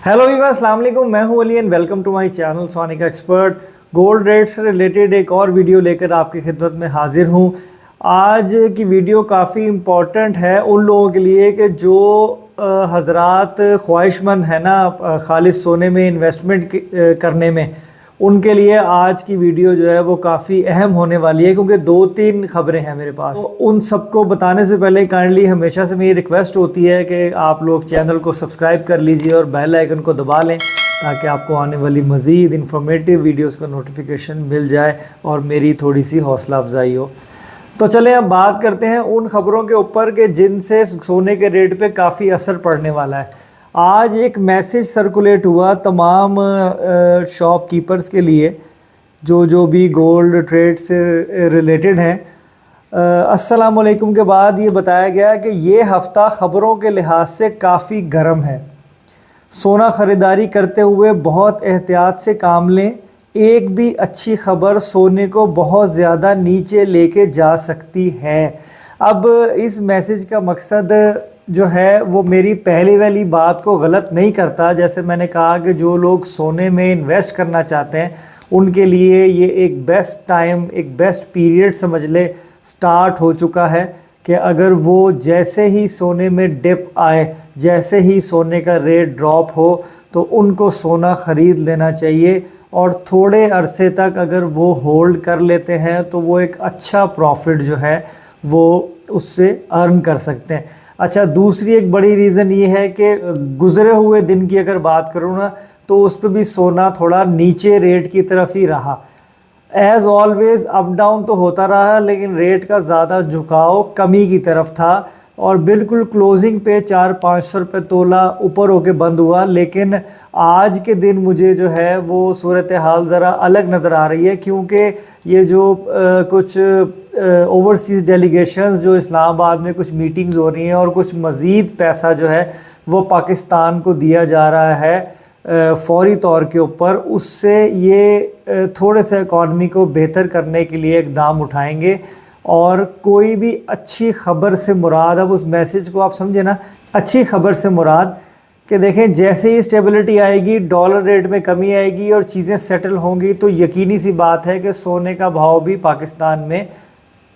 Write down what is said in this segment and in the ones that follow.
Hello Weaver, अस्सलाम वालेकुम। मैं हूं Ali and welcome to my channel sonic expert. Gold rate से रिलेटेड एक और वीडियो लेकर आपकी खिदमत में हाजिर हूं। आज की वीडियो काफ़ी इम्पॉर्टेंट है उन लोगों के लिए कि जो हजरात ख्वाहिशमंद है ना खालिस सोने में इन्वेस्टमेंट करने में, उनके लिए आज की वीडियो जो है वो काफ़ी अहम होने वाली है, क्योंकि दो तीन खबरें हैं मेरे पास। तो उन सबको बताने से पहले काइंडली हमेशा से मेरी रिक्वेस्ट होती है कि आप लोग चैनल को सब्सक्राइब कर लीजिए और बेल आइकन को दबा लें ताकि आपको आने वाली मज़ीद इन्फॉर्मेटिव वीडियोस का नोटिफिकेशन मिल जाए और मेरी थोड़ी सी हौसला अफजाई हो। तो चलें अब बात करते हैं उन ख़बरों के ऊपर कि जिनसे सोने के रेट पे काफ़ी असर पड़ने वाला है। आज एक मैसेज सर्कुलेट हुआ तमाम शॉपकीपर्स के लिए जो भी गोल्ड ट्रेड से रिलेटेड हैं। अस्सलाम वालेकुम के बाद ये बताया गया कि ये हफ़्ता ख़बरों के लिहाज से काफ़ी गर्म है। सोना ख़रीदारी करते हुए बहुत एहतियात से काम लें। एक भी अच्छी ख़बर सोने को बहुत ज़्यादा नीचे लेके जा सकती है। अब इस मैसेज का मकसद जो है वो मेरी पहली वाली बात को गलत नहीं करता। जैसे मैंने कहा कि जो लोग सोने में इन्वेस्ट करना चाहते हैं उनके लिए ये एक बेस्ट टाइम, एक बेस्ट पीरियड समझ ले स्टार्ट हो चुका है कि अगर वो जैसे ही सोने में डिप आए, जैसे ही सोने का रेट ड्रॉप हो तो उनको सोना ख़रीद लेना चाहिए और थोड़े अरसे तक अगर वो होल्ड कर लेते हैं तो वो एक अच्छा प्रॉफिट जो है वो उससे अर्न कर सकते हैं। अच्छा, दूसरी एक बड़ी रीज़न ये है कि गुज़रे हुए दिन की अगर बात करूँ ना तो उस पर भी सोना थोड़ा नीचे रेट की तरफ ही रहा। एज़ ऑलवेज़ अप डाउन तो होता रहा, लेकिन रेट का ज़्यादा झुकाव कमी की तरफ था और बिल्कुल क्लोजिंग पे 400-500 रुपये तोला ऊपर होके बंद हुआ। लेकिन आज के दिन मुझे जो है वो सूरत हाल ज़रा अलग नज़र आ रही है, क्योंकि ये जो कुछ ओवरसीज़ डेलीगेशंस जो इस्लामाबाद में कुछ मीटिंग्स हो रही हैं और कुछ मज़ीद पैसा जो है वो पाकिस्तान को दिया जा रहा है फौरी तौर के ऊपर, उससे ये थोड़े से इकॉनमी को बेहतर करने के लिए इक़दाम उठाएंगे। और कोई भी अच्छी ख़बर से मुराद, अब उस मैसेज को आप समझे ना, अच्छी ख़बर से मुराद कि देखें जैसे ही स्टेबिलिटी आएगी, डॉलर रेट में कमी आएगी और चीज़ें सेटल होंगी तो यकीनी सी बात है कि सोने का भाव भी पाकिस्तान में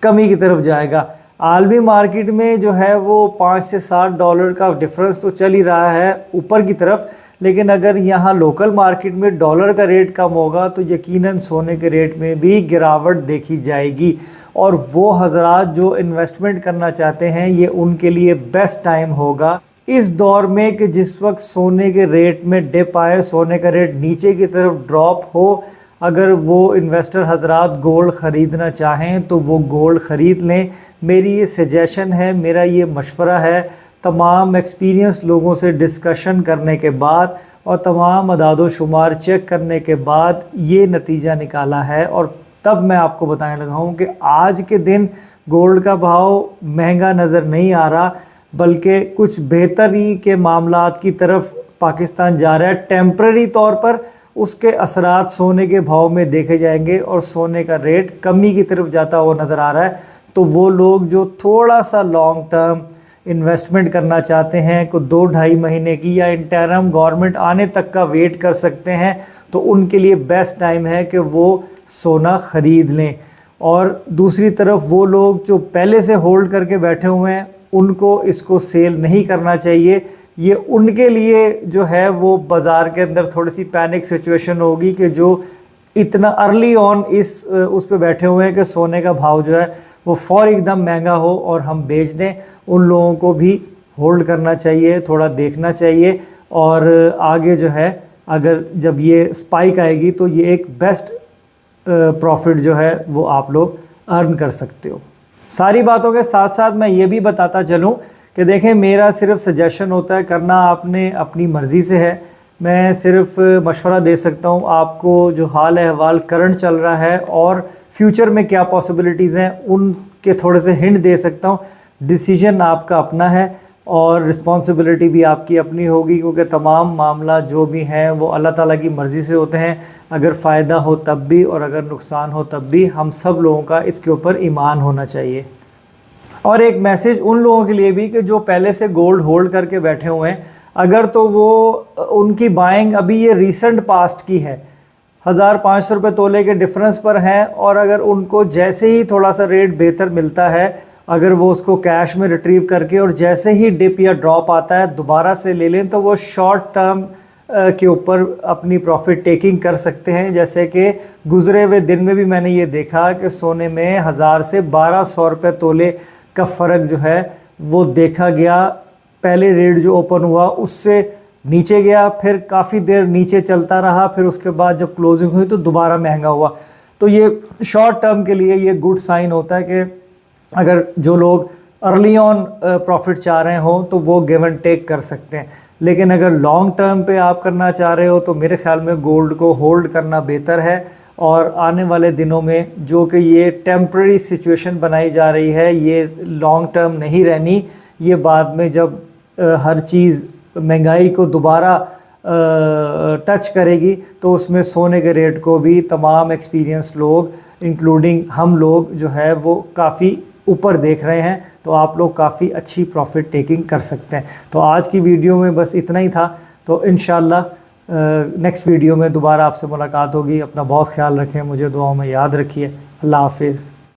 कमी की तरफ जाएगा। आलमी मार्केट में जो है वो 5 से 7 डॉलर का डिफरेंस तो चल ही रहा है ऊपर की तरफ, लेकिन अगर यहाँ लोकल मार्केट में डॉलर का रेट कम होगा तो यकीनन सोने के रेट में भी गिरावट देखी जाएगी। और वो हजरात जो इन्वेस्टमेंट करना चाहते हैं ये उनके लिए बेस्ट टाइम होगा इस दौर में कि जिस वक्त सोने के रेट में डिप आए, सोने का रेट नीचे की तरफ ड्रॉप हो। अगर वो इन्वेस्टर हजरात गोल्ड ख़रीदना चाहें तो वो गोल्ड ख़रीद लें। मेरी ये सजेशन है, मेरा ये मशवरा है। तमाम एक्सपीरियंस लोगों से डिस्कशन करने के बाद और तमाम अदाद शुमार चेक करने के बाद ये नतीजा निकाला है और तब मैं आपको बताने लगा हूँ कि आज के दिन गोल्ड का भाव महंगा नज़र नहीं आ रहा, बल्कि कुछ बेहतरी के मामलात की तरफ पाकिस्तान जा रहा है। टेम्पररी तौर पर उसके असरात सोने के भाव में देखे जाएंगे और सोने का रेट कमी की तरफ जाता हुआ नज़र आ रहा है। तो वो लोग जो थोड़ा सा लॉन्ग टर्म इन्वेस्टमेंट करना चाहते हैं, को 2-2.5 महीने की या इंटरम गवर्नमेंट आने तक का वेट कर सकते हैं, तो उनके लिए बेस्ट टाइम है कि वो सोना ख़रीद लें। और दूसरी तरफ वो लोग जो पहले से होल्ड करके बैठे हुए हैं उनको इसको सेल नहीं करना चाहिए। ये उनके लिए जो है वो बाज़ार के अंदर थोड़ी सी पैनिक सिचुएशन होगी कि जो इतना अर्ली ऑन उस पे बैठे हुए हैं कि सोने का भाव जो है वो फौरी एकदम महंगा हो और हम बेच दें। उन लोगों को भी होल्ड करना चाहिए, थोड़ा देखना चाहिए और आगे जो है अगर जब ये स्पाइक आएगी तो ये एक बेस्ट प्रॉफिट जो है वो आप लोग अर्न कर सकते हो। सारी बातों के साथ साथ मैं ये भी बताता चलूँ कि देखें, मेरा सिर्फ सजेशन होता है, करना आपने अपनी मर्ज़ी से है। मैं सिर्फ मशवरा दे सकता हूँ आपको जो हाल अहवाल करंट चल रहा है और फ्यूचर में क्या पॉसिबिलिटीज़ हैं उनके थोड़े से हिंट दे सकता हूँ। डिसीजन आपका अपना है और रिस्पॉन्सिबिलिटी भी आपकी अपनी होगी, क्योंकि तमाम मामला जो भी हैं वो अल्लाह ताला की मर्ज़ी से होते हैं। अगर फ़ायदा हो तब भी और अगर नुकसान हो तब भी हम सब लोगों का इसके ऊपर ईमान होना चाहिए। और एक मैसेज उन लोगों के लिए भी कि जो पहले से गोल्ड होल्ड करके बैठे हुए हैं, अगर तो वो उनकी बाइंग अभी ये रीसेंट पास्ट की है, 1500 रुपये तोले के डिफरेंस पर हैं, और अगर उनको जैसे ही थोड़ा सा रेट बेहतर मिलता है, अगर वो उसको कैश में रिट्रीव करके और जैसे ही डिप या ड्रॉप आता है दोबारा से ले लें, तो वो शॉर्ट टर्म के ऊपर अपनी प्रॉफिट टेकिंग कर सकते हैं। जैसे कि गुजरे हुए दिन में भी मैंने ये देखा कि सोने में 1000 से 1200 रुपये तोले का फ़र्क जो है वो देखा गया। पहले रेट जो ओपन हुआ उससे नीचे गया, फिर काफ़ी देर नीचे चलता रहा, फिर उसके बाद जब क्लोजिंग हुई तो दोबारा महंगा हुआ। तो ये शॉर्ट टर्म के लिए ये गुड साइन होता है कि अगर जो लोग अर्ली ऑन प्रॉफिट चाह रहे हो तो वो गिव एंड टेक कर सकते हैं। लेकिन अगर लॉन्ग टर्म पे आप करना चाह रहे हो तो मेरे ख्याल में गोल्ड को होल्ड करना बेहतर है। और आने वाले दिनों में जो कि ये टेम्प्रेरी सिचुएशन बनाई जा रही है, ये लॉन्ग टर्म नहीं रहनी। ये बाद में जब हर चीज़ महंगाई को दोबारा टच करेगी तो उसमें सोने के रेट को भी तमाम एक्सपीरियंस लोग इंक्लूडिंग हम लोग जो है वो काफ़ी ऊपर देख रहे हैं। तो आप लोग काफ़ी अच्छी प्रॉफिट टेकिंग कर सकते हैं। तो आज की वीडियो में बस इतना ही था। तो इंशाल्लाह नेक्स्ट वीडियो में दोबारा आपसे मुलाकात होगी। अपना बहुत ख्याल रखें, मुझे दुआओं में याद रखिए। अल्लाह हाफिज़।